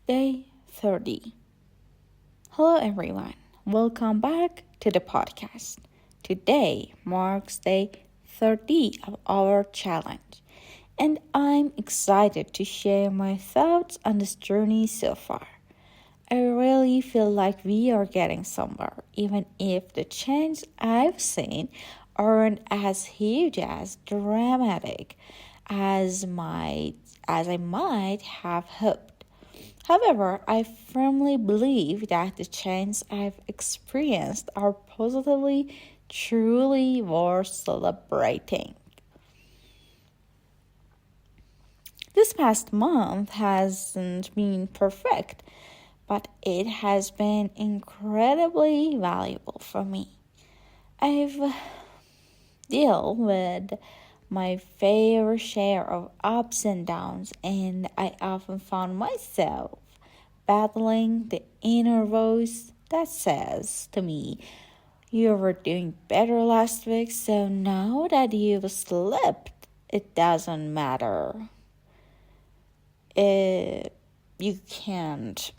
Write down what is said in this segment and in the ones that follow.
Day 30. Hello, everyone. Welcome back to the podcast. Today marks day 30 of our challenge, and I'm excited to share my thoughts on this journey so far. I really feel like we are getting somewhere, even if the changes I've seen aren't as huge as dramatic as I might have hoped. However, I firmly believe that the changes I've experienced are positively, truly worth celebrating. This past month hasn't been perfect, but it has been incredibly valuable for me. I've dealt with my fair share of ups and downs, and I often found myself battling the inner voice that says to me, "You were doing better last week, so now that you've slipped, it doesn't matter. You can't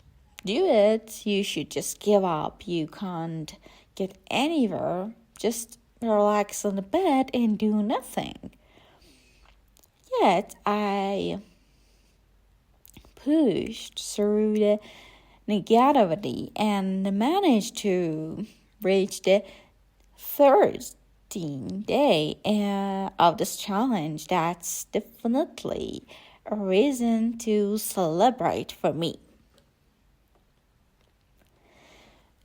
do it. You should just give up. You can't get anywhere. Just relax on the bed and do nothing." Yet I pushed through the negativity and managed to reach the 13th day of this challenge. That's definitely a reason to celebrate for me.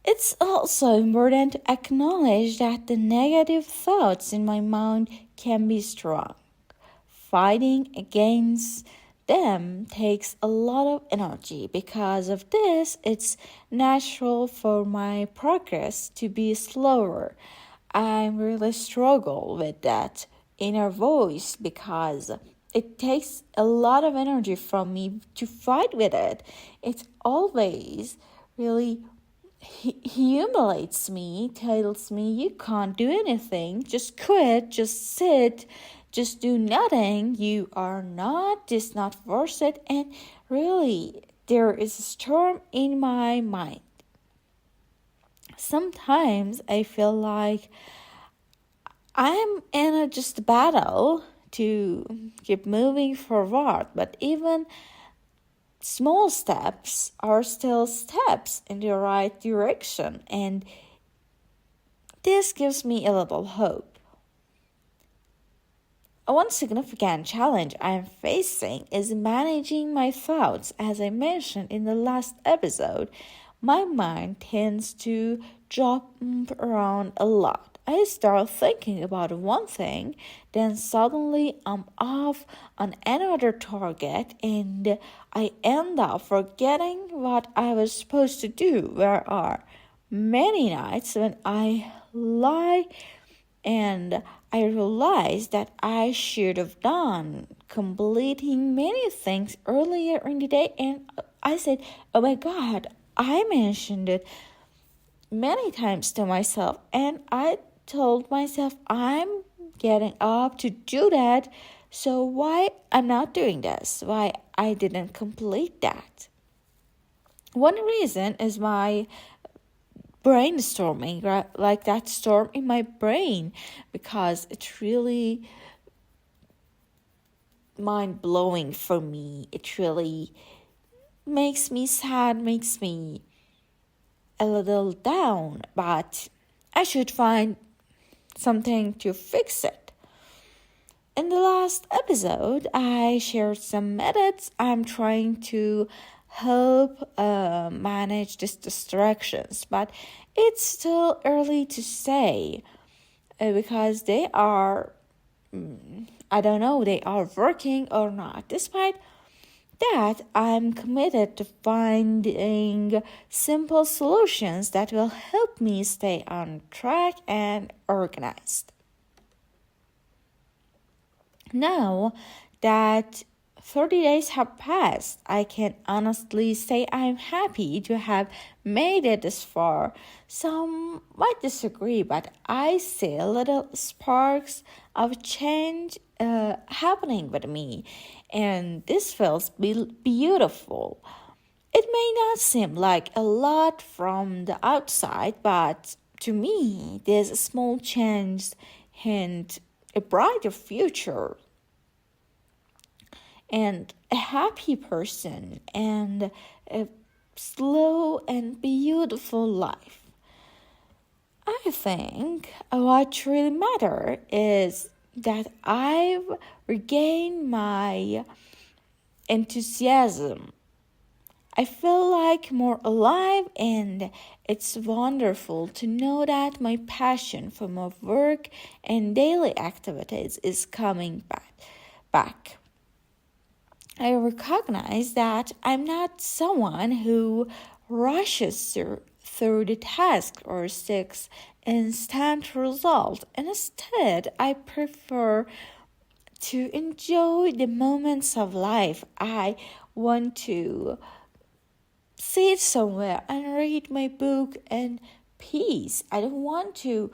It's also important to acknowledge that the negative thoughts in my mind can be strong. Fighting against them takes a lot of energy. Because of this, it's natural for my progress to be slower. I really struggle with that inner voice because it takes a lot of energy from me to fight with it. It always really humiliates me, tells me you can't do anything, just quit, just sit, just do nothing, you are not, it's not worth it. And really, there is a storm in my mind. Sometimes I feel like I'm in a just battle to keep moving forward, but even small steps are still steps in the right direction, and this gives me a little hope. One significant challenge I am facing is managing my thoughts. As I mentioned in the last episode, my mind tends to jump around a lot. I start thinking about one thing, then suddenly I'm off on another target, and I end up forgetting what I was supposed to do. There are many nights when I lie and I realized that I should have done completing many things earlier in the day, and I said, "Oh my God, I mentioned it many times to myself," and I told myself I'm getting up to do that, so why I'm not doing this? Why I didn't complete that? One reason is my brainstorming, right? Like that storm in my brain, because it's really mind-blowing for me. It really makes me sad, makes me a little down, but I should find something to fix it. In the last episode, I shared some methods I'm trying to help manage these distractions, but it's still early to say because they are, I don't know, they are working or not. Despite that, I'm committed to finding simple solutions that will help me stay on track and organized. Now that 30 days have passed, I can honestly say I'm happy to have made it this far. Some might disagree, but I see little sparks of change happening with me, and this feels beautiful. It may not seem like a lot from the outside, but to me, this small change hint a brighter future and a happy person and a slow and beautiful life. I think what really matters is that I've regained my enthusiasm. I feel like more alive, and it's wonderful to know that my passion for my work and daily activities is coming back. I recognize that I'm not someone who rushes through the task or seeks instant result. Instead, I prefer to enjoy the moments of life. I want to sit somewhere and read my book in peace. I don't want to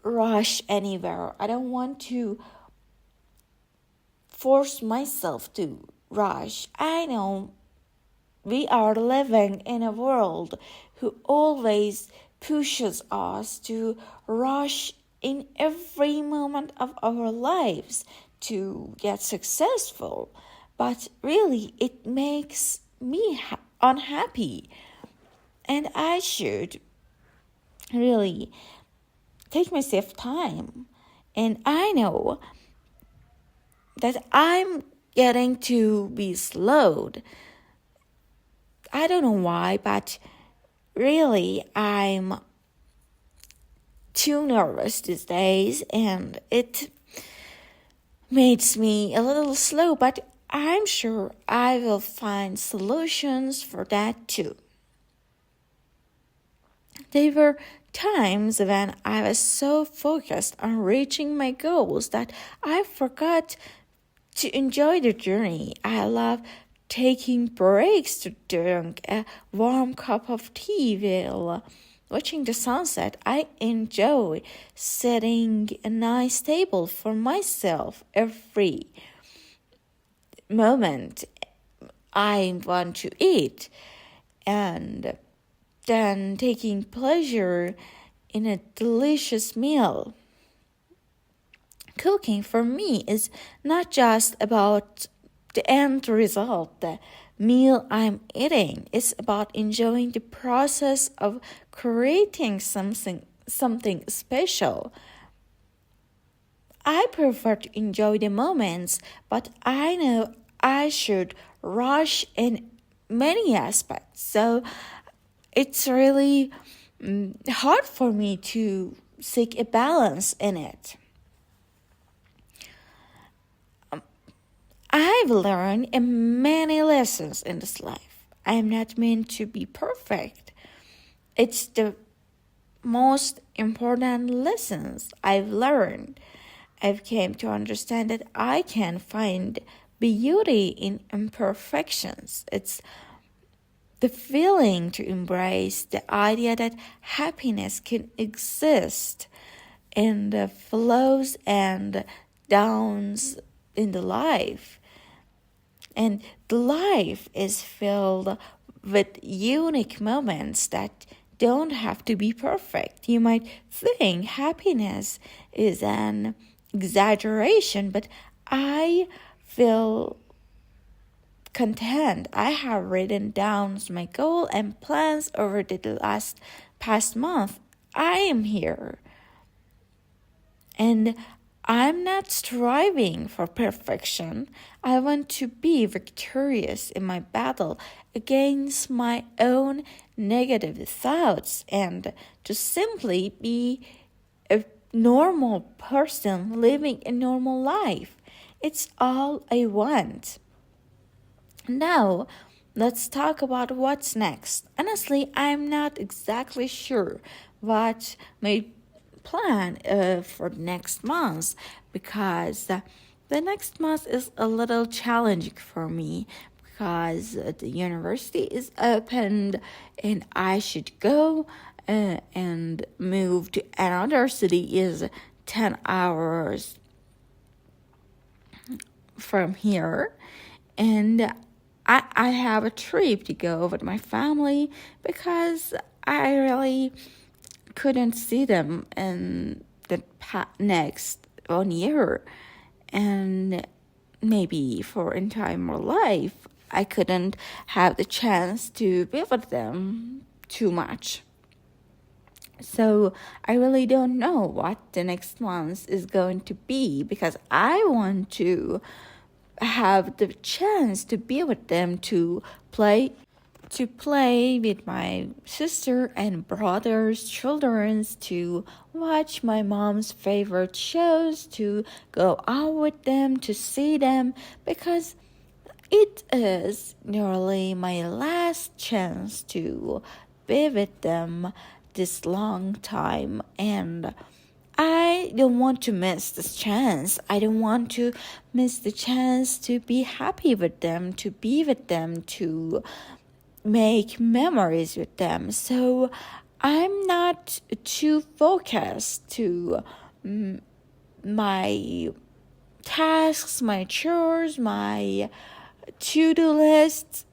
rush anywhere. I don't want to force myself to rush. I know we are living in a world who always pushes us to rush in every moment of our lives to get successful. But really, it makes me unhappy. And I should really take myself time. And I know that I'm getting to be slowed. I don't know why, but really I'm too nervous these days, and it makes me a little slow, but I'm sure I will find solutions for that too. There were times when I was so focused on reaching my goals that I forgot to enjoy the journey. I love taking breaks to drink a warm cup of tea while watching the sunset. I enjoy setting a nice table for myself every moment I want to eat, and then taking pleasure in a delicious meal. Cooking for me is not just about the end result, the meal I'm eating. It's about enjoying the process of creating something special. I prefer to enjoy the moments, but I know I should rush in many aspects. So it's really hard for me to seek a balance in it. I've learned many lessons in this life. I am not meant to be perfect. It's the most important lessons I've learned. I've came to understand that I can find beauty in imperfections. It's the feeling to embrace the idea that happiness can exist in the flows and downs in the life. And the life is filled with unique moments that don't have to be perfect. You might think happiness is an exaggeration, but I feel content. I have written down my goal and plans over the past month. I am here. And I'm not striving for perfection. I want to be victorious in my battle against my own negative thoughts and to simply be a normal person living a normal life. It's all I want. Now, let's talk about what's next. Honestly, I'm not exactly sure what my plan for next month, because the next month is a little challenging for me because the university is opened and I should go and move to another city is 10 hours from here, and I have a trip to go with my family because I really couldn't see them in the next 1 year. And maybe for entire my life, I couldn't have the chance to be with them too much. So I really don't know what the next month is going to be because I want to have the chance to be with them to play with my sister and brother's children, to watch my mom's favorite shows, to go out with them, to see them, because it is nearly my last chance to be with them this long time, and I don't want to miss this chance. I don't want to miss the chance to be happy with them, to be with them, to make memories with them. So I'm not too focused to my tasks, my chores, my to-do lists.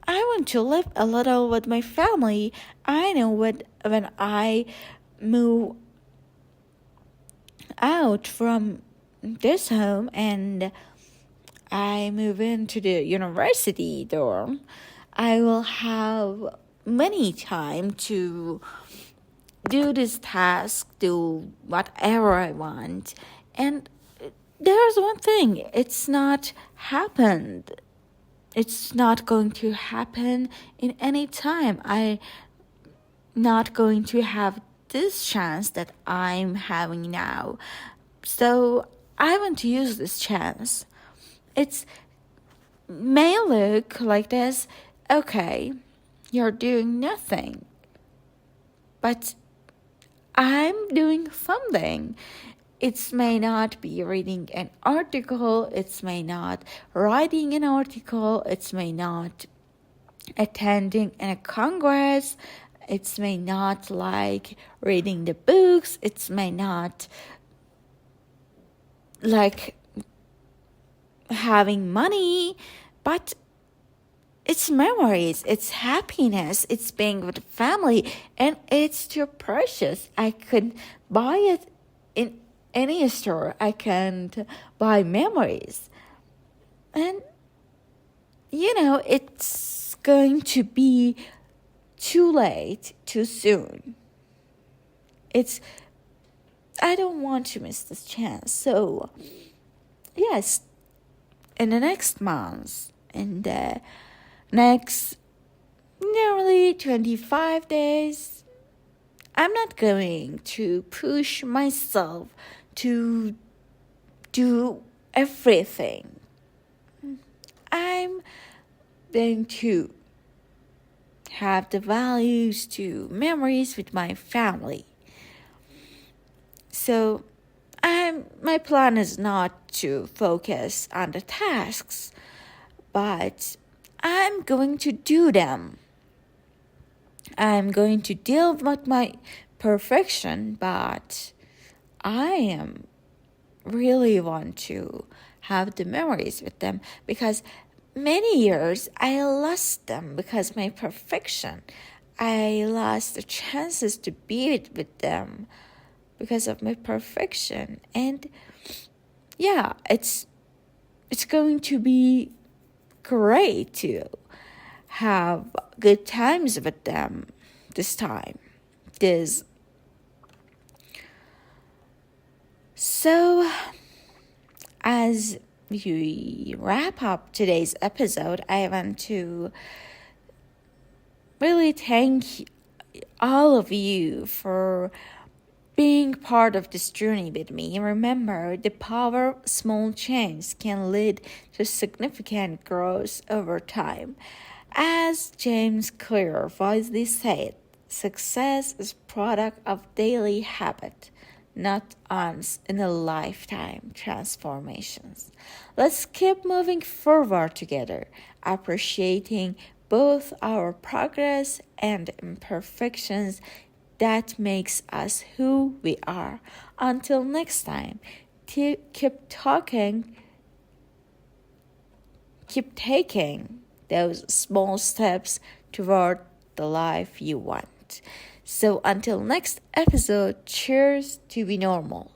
I want to live a little with my family. I know when I move out from this home and I move into the university dorm, I will have many time to do this task, do whatever I want. And there's one thing, it's not happened. It's not going to happen in any time. I'm not going to have this chance that I'm having now. So I want to use this chance. It may look like this, okay, you're doing nothing, but I'm doing something. It may not be reading an article, it may not writing an article, it may not attending a congress, it may not like reading the books, it may not like having money, but it's memories, it's happiness, it's being with family, and it's too precious. I could buy it in any store. I can't buy memories. And it's going to be too late, too soon. I don't want to miss this chance. So yes, in the next month, in the next nearly 25 days, I'm not going to push myself to do everything. I'm going to have the values to memories with my family. So my plan is not to focus on the tasks, but I'm going to do them. I'm going to deal with my perfection, but I really want to have the memories with them because many years I lost them because my perfection. I lost the chances to be with them because of my perfection. And yeah, it's going to be great to have good times with them this time. So, as we wrap up today's episode, I want to really thank all of you for being part of this journey with me. Remember, the power of small change can lead to significant growth over time. As James Clear wisely said, success is product of daily habit, not once in a lifetime transformations. Let's keep moving forward together, appreciating both our progress and imperfections that makes us who we are. Until next time, keep taking those small steps toward the life you want. So until next episode, cheers to be normal.